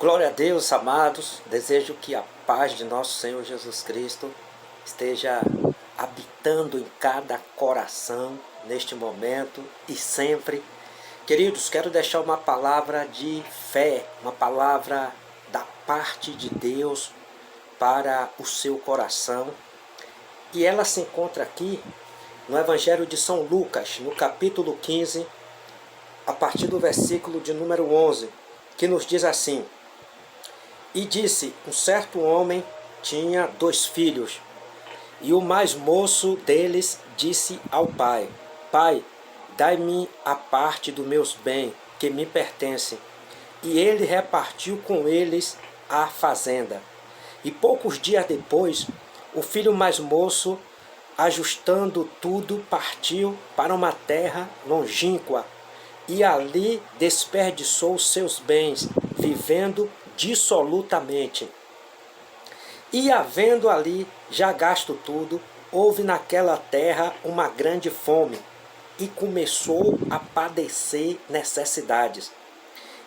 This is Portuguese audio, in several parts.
Glória a Deus, amados. Desejo que a paz de nosso Senhor Jesus Cristo esteja habitando em cada coração neste momento e sempre. Queridos, quero deixar uma palavra de fé, uma palavra da parte de Deus para o seu coração. E ela se encontra aqui no Evangelho de São Lucas, no capítulo 15, a partir do versículo de número 11, que nos diz assim: E disse, um certo homem tinha 2 filhos, e o mais moço deles disse ao pai: Pai, dai-me a parte dos meus bens que me pertencem. E ele repartiu com eles a fazenda. E poucos dias depois, o filho mais moço, ajustando tudo, partiu para uma terra longínqua, e ali desperdiçou seus bens, vivendo dissolutamente. E havendo ali já gasto tudo, houve naquela terra uma grande fome, e começou a padecer necessidades.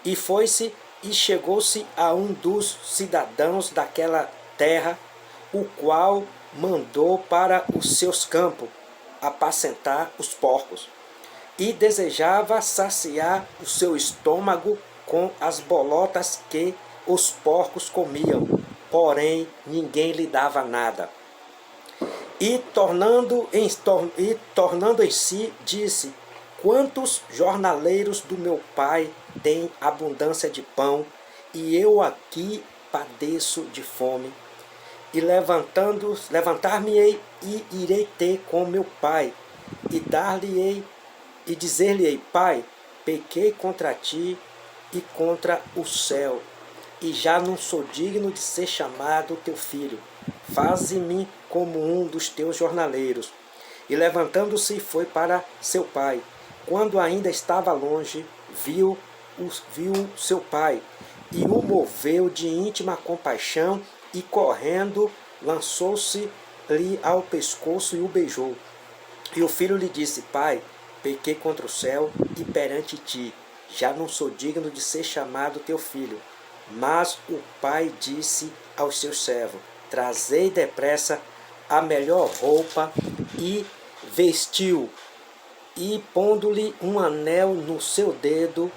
E foi-se e chegou-se a um dos cidadãos daquela terra, o qual mandou para os seus campos apacentar os porcos, e desejava saciar o seu estômago com as bolotas que os porcos comiam, porém ninguém lhe dava nada. E tornando em si, disse: Quantos jornaleiros do meu pai têm abundância de pão, e eu aqui padeço de fome. E levantar-me-ei e irei ter com meu pai, e dar-lhe-ei e dizer-lhe-ei: Pai, pequei contra ti e contra o céu, e já não sou digno de ser chamado teu filho. Faze-me como um dos teus jornaleiros. E levantando-se foi para seu pai. Quando ainda estava longe, viu seu pai, e o moveu de íntima compaixão, e correndo, lançou-se-lhe ao pescoço e o beijou. E o filho lhe disse: Pai, pequei contra o céu e perante ti, já não sou digno de ser chamado teu filho. Mas o pai disse aos seus servos: Trazei depressa a melhor roupa, e vestiu, e pondo-lhe um anel no seu dedo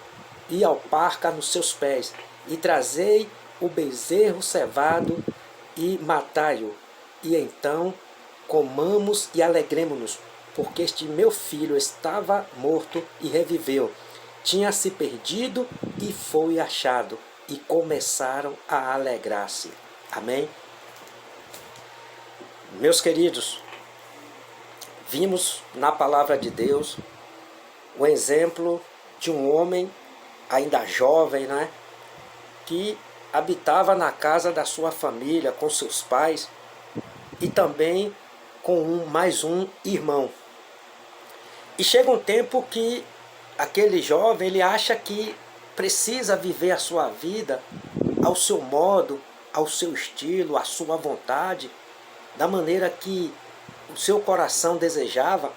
e alparca nos seus pés, e trazei o bezerro cevado e matai-o, e então comamos e alegremo-nos, porque este meu filho estava morto e reviveu, tinha se perdido e foi achado. E começaram a alegrar-se. Amém? Meus queridos, vimos na palavra de Deus o exemplo de um homem ainda jovem, né, que habitava na casa da sua família com seus pais e também com mais um irmão. E chega um tempo que aquele jovem ele acha que precisa viver a sua vida ao seu modo, ao seu estilo, à sua vontade, da maneira que o seu coração desejava.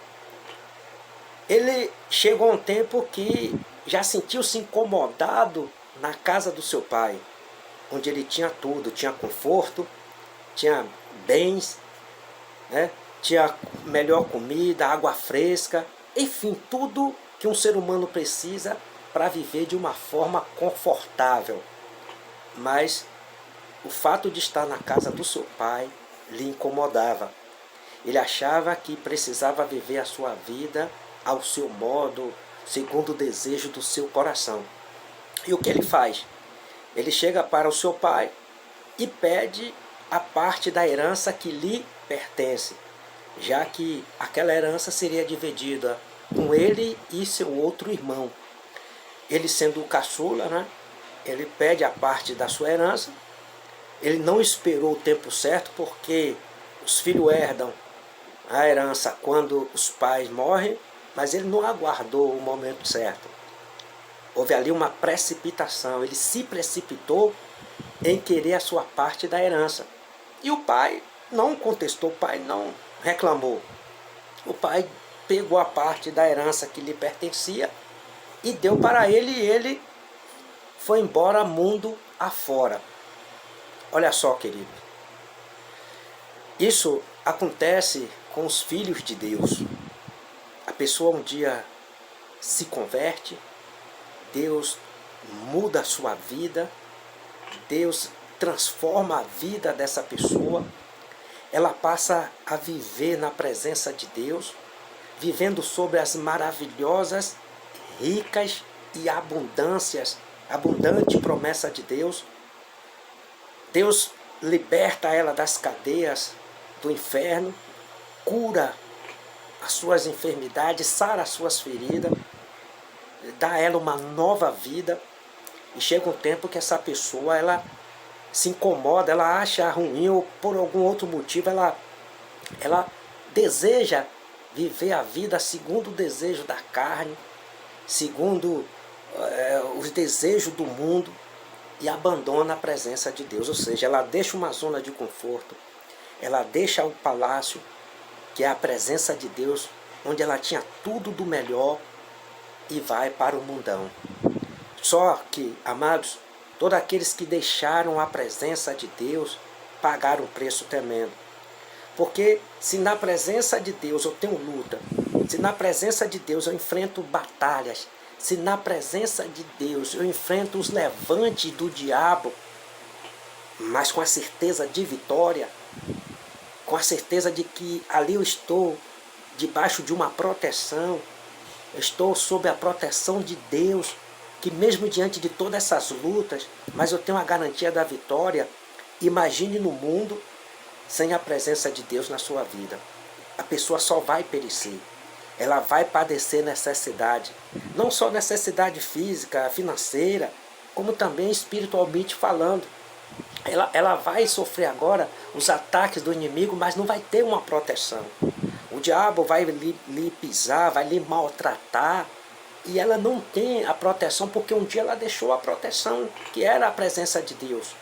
Ele chegou a um tempo que já sentiu-se incomodado na casa do seu pai, onde ele tinha tudo, tinha conforto, tinha bens, né? Tinha melhor comida, água fresca, enfim, tudo que um ser humano precisa para viver de uma forma confortável. Mas o fato de estar na casa do seu pai lhe incomodava. Ele achava que precisava viver a sua vida ao seu modo, segundo o desejo do seu coração. E o que ele faz? Ele chega para o seu pai e pede a parte da herança que lhe pertence, já que aquela herança seria dividida com ele e seu outro irmão. Ele sendo o caçula, né, ele pede a parte da sua herança. Ele não esperou o tempo certo, porque os filhos herdam a herança quando os pais morrem, mas ele não aguardou o momento certo. Houve ali uma precipitação, ele se precipitou em querer a sua parte da herança. E o pai não contestou, o pai não reclamou. O pai pegou a parte da herança que lhe pertencia e deu para ele, e ele foi embora mundo afora. Olha só, querido. Isso acontece com os filhos de Deus. A pessoa um dia se converte, Deus muda a sua vida, Deus transforma a vida dessa pessoa, ela passa a viver na presença de Deus, vivendo sobre as maravilhosas, ricas e abundante promessa de Deus. Deus liberta ela das cadeias do inferno, cura as suas enfermidades, sara as suas feridas, dá a ela uma nova vida. E chega um tempo que essa pessoa ela se incomoda, ela acha ruim ou por algum outro motivo ela deseja viver a vida segundo o desejo da carne, segundo os desejos do mundo, e abandona a presença de Deus. Ou seja, ela deixa uma zona de conforto, ela deixa o palácio, que é a presença de Deus, onde ela tinha tudo do melhor, e vai para o mundão. Só que, amados, todos aqueles que deixaram a presença de Deus pagaram um preço tremendo. Porque se na presença de Deus eu tenho luta, se na presença de Deus eu enfrento batalhas, se na presença de Deus eu enfrento os levantes do diabo, mas com a certeza de vitória, com a certeza de que ali eu estou debaixo de uma proteção, eu estou sob a proteção de Deus, que mesmo diante de todas essas lutas, mas eu tenho a garantia da vitória. Imagine no mundo sem a presença de Deus na sua vida. A pessoa só vai perecer. Ela vai padecer necessidade. Não só necessidade física, financeira, como também espiritualmente falando. Ela vai sofrer agora os ataques do inimigo, mas não vai ter uma proteção. O diabo vai lhe pisar, vai lhe maltratar, e ela não tem a proteção, porque um dia ela deixou a proteção, que era a presença de Deus.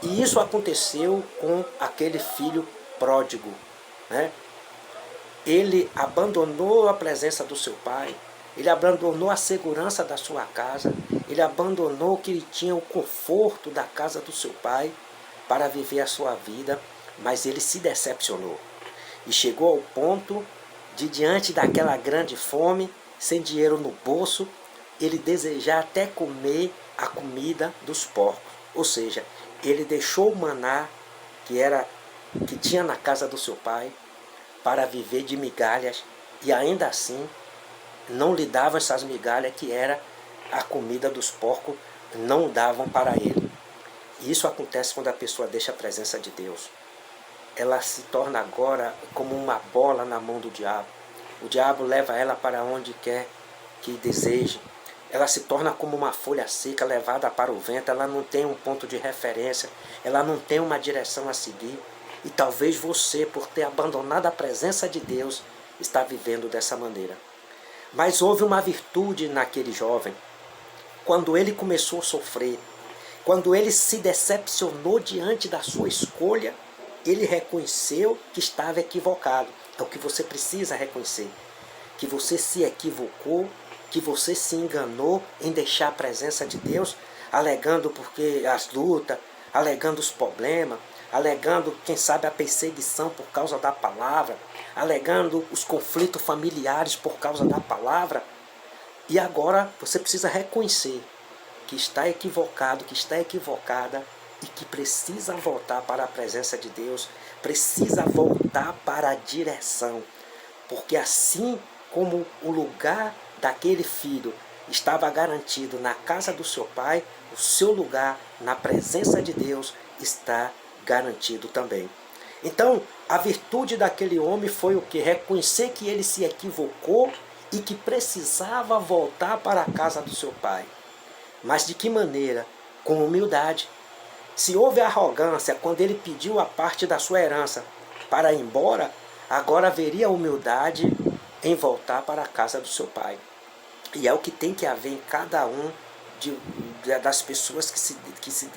E isso aconteceu com aquele filho pródigo, né? Ele abandonou a presença do seu pai, ele abandonou a segurança da sua casa, ele abandonou que ele tinha o conforto da casa do seu pai para viver a sua vida, mas ele se decepcionou. E chegou ao ponto de, diante daquela grande fome, sem dinheiro no bolso, ele desejar até comer a comida dos porcos. Ou seja, ele deixou o maná que tinha na casa do seu pai para viver de migalhas, e ainda assim não lhe davam essas migalhas, que era a comida dos porcos, não davam para ele. E isso acontece quando a pessoa deixa a presença de Deus. Ela se torna agora como uma bola na mão do diabo. O diabo leva ela para onde quer que deseje. Ela se torna como uma folha seca levada para o vento. Ela não tem um ponto de referência. Ela não tem uma direção a seguir. E talvez você, por ter abandonado a presença de Deus, está vivendo dessa maneira. Mas houve uma virtude naquele jovem. Quando ele começou a sofrer, quando ele se decepcionou diante da sua escolha, ele reconheceu que estava equivocado. É o que você precisa reconhecer. Que você se equivocou, que você se enganou em deixar a presença de Deus, alegando porque as lutas, alegando os problemas, alegando, quem sabe, a perseguição por causa da palavra, alegando os conflitos familiares por causa da palavra. E agora você precisa reconhecer que está equivocado, que está equivocada, e que precisa voltar para a presença de Deus, precisa voltar para a direção. Porque assim como o lugar daquele filho estava garantido na casa do seu pai, o seu lugar na presença de Deus está garantido também. Então, a virtude daquele homem foi o que? Reconhecer que ele se equivocou e que precisava voltar para a casa do seu pai. Mas de que maneira? Com humildade. Se houve arrogância quando ele pediu a parte da sua herança para ir embora, agora haveria humildade em voltar para a casa do seu pai. E é o que tem que haver em cada um das pessoas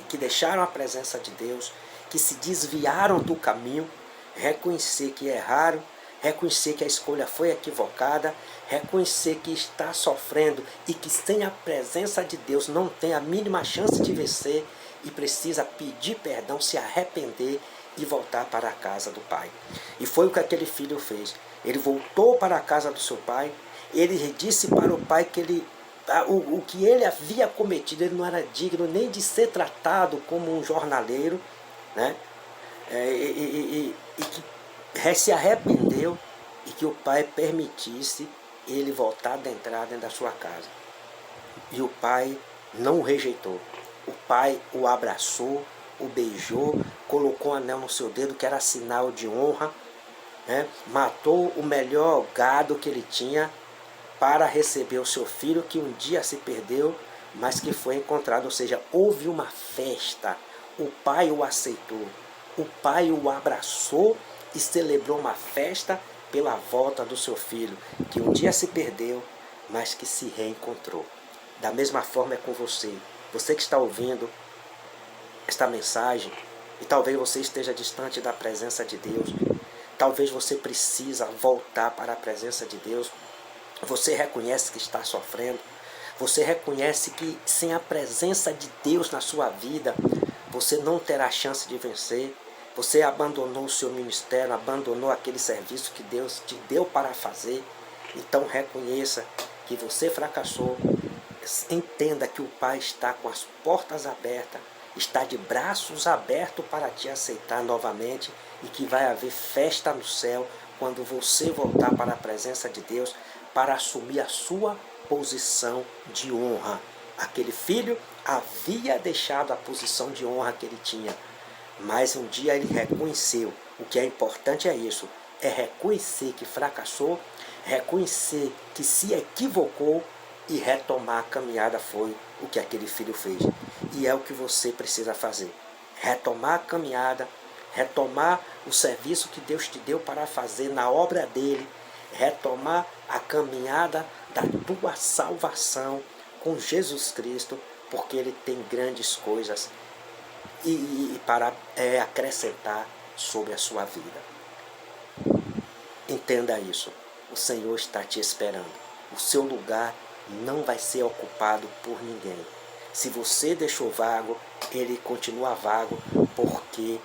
que deixaram a presença de Deus, que se desviaram do caminho, reconhecer que erraram, reconhecer que a escolha foi equivocada, reconhecer que está sofrendo e que sem a presença de Deus não tem a mínima chance de vencer e precisa pedir perdão, se arrepender e voltar para a casa do pai. E foi o que aquele filho fez. Ele voltou para a casa do seu pai, ele disse para o pai que o que ele havia cometido, ele não era digno nem de ser tratado como um jornaleiro, né? E que se arrependeu e que o pai permitisse ele voltar a adentrar dentro da sua casa. E o pai não o rejeitou. O pai o abraçou, o beijou, colocou um anel no seu dedo que era sinal de honra, né? Matou o melhor gado que ele tinha para receber o seu filho que um dia se perdeu, mas que foi encontrado. Ou seja, houve uma festa. O pai o aceitou, o pai o abraçou e celebrou uma festa pela volta do seu filho, que um dia se perdeu, mas que se reencontrou. Da mesma forma é com você. Você que está ouvindo esta mensagem, e talvez você esteja distante da presença de Deus, talvez você precisa voltar para a presença de Deus. Você reconhece que está sofrendo, você reconhece que sem a presença de Deus na sua vida, você não terá chance de vencer. Você abandonou o seu ministério, abandonou aquele serviço que Deus te deu para fazer. Então reconheça que você fracassou. Entenda que o Pai está com as portas abertas, está de braços abertos para te aceitar novamente e que vai haver festa no céu quando você voltar para a presença de Deus para assumir a sua posição de honra. Aquele filho havia deixado a posição de honra que ele tinha, mas um dia ele reconheceu. O que é importante é isso, é reconhecer que fracassou, reconhecer que se equivocou e retomar a caminhada. Foi o que aquele filho fez. E é o que você precisa fazer. Retomar a caminhada, retomar o serviço que Deus te deu para fazer na obra dele, retomar a caminhada da tua salvação com Jesus Cristo, porque ele tem grandes coisas e para acrescentar sobre a sua vida. Entenda isso. O Senhor está te esperando. O seu lugar não vai ser ocupado por ninguém. Se você deixou vago, ele continua vago, porque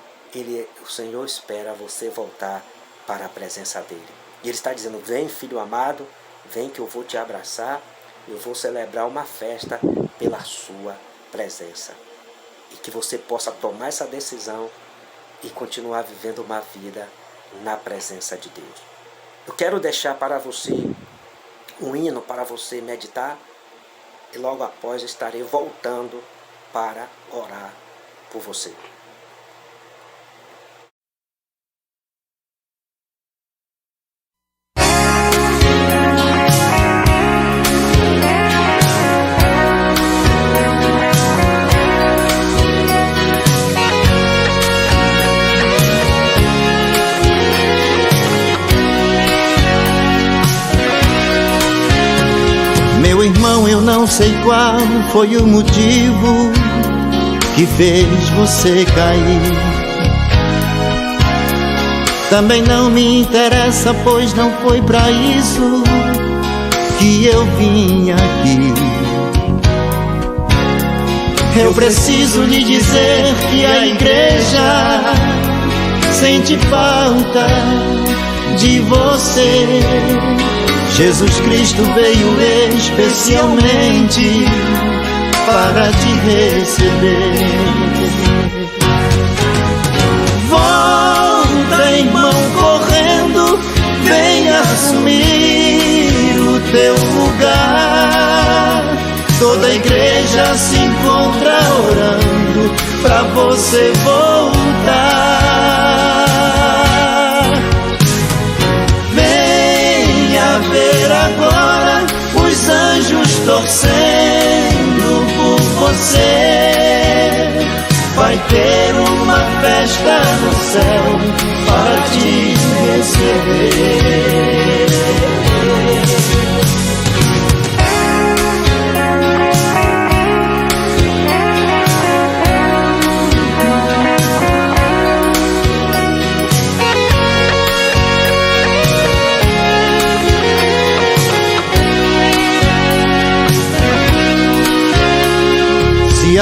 o Senhor espera você voltar para a presença dele. E ele está dizendo: vem, filho amado, vem que eu vou te abraçar, eu vou celebrar uma festa pela sua presença. E que você possa tomar essa decisão e continuar vivendo uma vida na presença de Deus. Eu quero deixar para você um hino para você meditar e logo após estarei voltando para orar por você. Meu irmão, eu não sei qual foi o motivo que fez você cair. Também não me interessa, pois não foi pra isso que eu vim aqui. Eu preciso lhe dizer que a igreja sente falta de você. Jesus Cristo veio especialmente para te receber. Volta, irmão, correndo, vem assumir o teu lugar. Toda a igreja se encontra orando para você voltar. Ver agora os anjos torcendo por você. Vai ter uma festa no céu para te receber.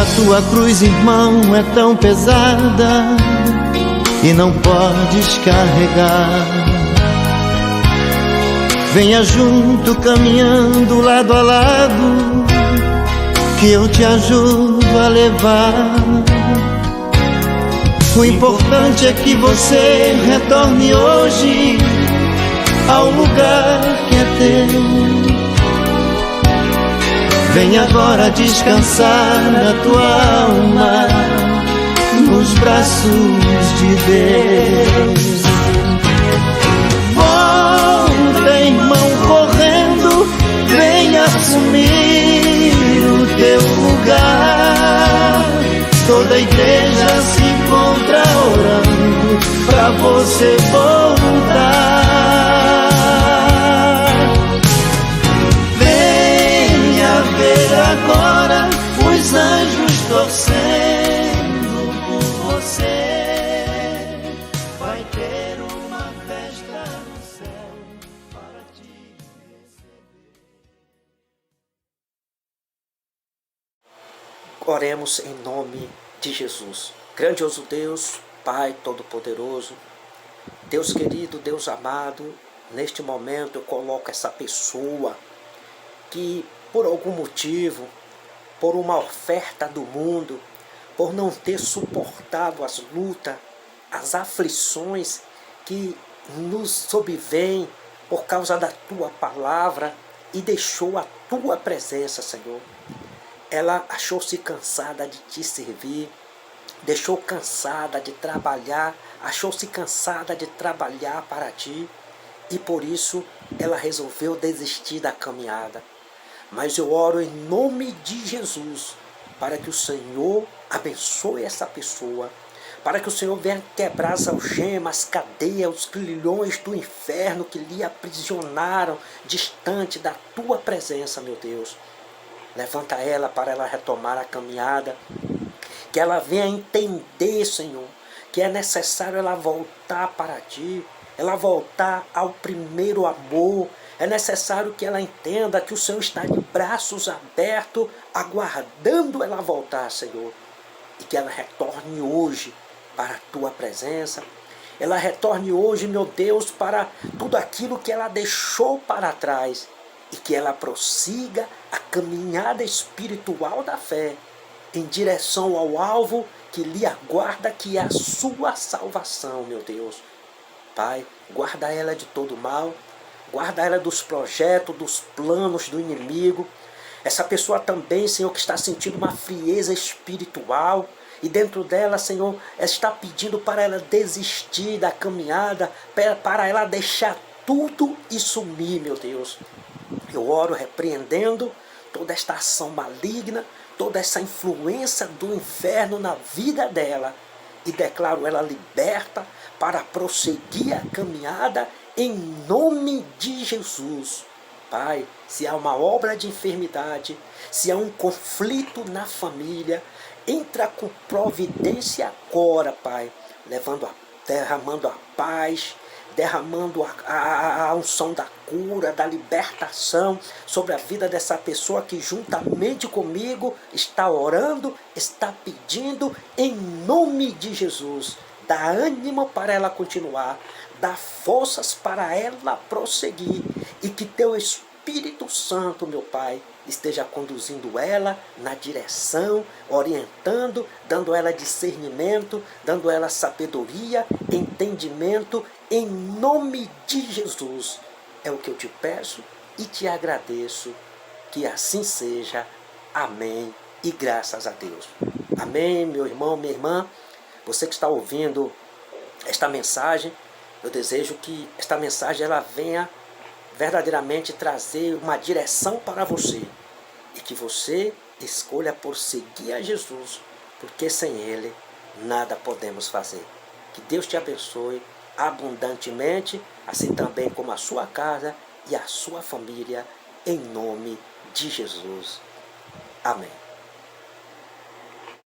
a tua cruz, irmão, é tão pesada e não podes carregar. Venha junto, caminhando lado a lado, que eu te ajudo a levar. O importante é que você retorne hoje ao lugar que é teu. Vem agora descansar na tua alma, nos braços de Deus. Volta, irmão, correndo, vem assumir o teu lugar. Toda a igreja se encontra orando pra você voltar. Venha ver agora os anjos torcendo por você. Vai ter uma festa no céu para te receber. Oremos em nome de Jesus. Grandioso Deus, Pai Todo-Poderoso, Deus querido, Deus amado, neste momento eu coloco essa pessoa que por algum motivo, por uma oferta do mundo, por não ter suportado as lutas, as aflições que nos sobrevêm por causa da Tua palavra e deixou a Tua presença, Senhor. Ela achou-se cansada de Te servir, deixou cansada de trabalhar, achou-se cansada de trabalhar para Ti e por isso ela resolveu desistir da caminhada. Mas eu oro em nome de Jesus para que o Senhor abençoe essa pessoa, para que o Senhor venha quebrar as algemas, as cadeias, os grilhões do inferno que lhe aprisionaram distante da Tua presença, meu Deus. Levanta ela para ela retomar a caminhada, que ela venha entender, Senhor, que é necessário ela voltar para Ti, ela voltar ao primeiro amor. É necessário que ela entenda que o Senhor está de braços abertos, aguardando ela voltar, Senhor. E que ela retorne hoje para a Tua presença. Ela retorne hoje, meu Deus, para tudo aquilo que ela deixou para trás. E que ela prossiga a caminhada espiritual da fé, em direção ao alvo que lhe aguarda, que é a sua salvação, meu Deus. Pai, guarda ela de todo mal, guarda ela dos projetos, dos planos do inimigo. Essa pessoa também, Senhor, que está sentindo uma frieza espiritual, e dentro dela, Senhor, está pedindo para ela desistir da caminhada, para ela deixar tudo e sumir, meu Deus. Eu oro repreendendo toda esta ação maligna, toda essa influência do inferno na vida dela, e declaro ela liberta para prosseguir a caminhada em nome de Jesus. Pai, se há uma obra de enfermidade, se há um conflito na família, entra com providência agora, Pai, derramando a paz, derramando a unção da cura, da libertação sobre a vida dessa pessoa que juntamente comigo está orando, está pedindo em nome de Jesus. Dá ânimo para ela continuar, dá forças para ela prosseguir e que Teu Espírito Santo, meu Pai, esteja conduzindo ela na direção, orientando, dando ela discernimento, dando ela sabedoria, entendimento, em nome de Jesus. É o que eu te peço e te agradeço, que assim seja. Amém e graças a Deus. Amém, meu irmão, minha irmã. Você que está ouvindo esta mensagem, eu desejo que esta mensagem ela venha verdadeiramente trazer uma direção para você e que você escolha por seguir a Jesus, porque sem Ele nada podemos fazer. Que Deus te abençoe abundantemente, assim também como a sua casa e a sua família, em nome de Jesus. Amém.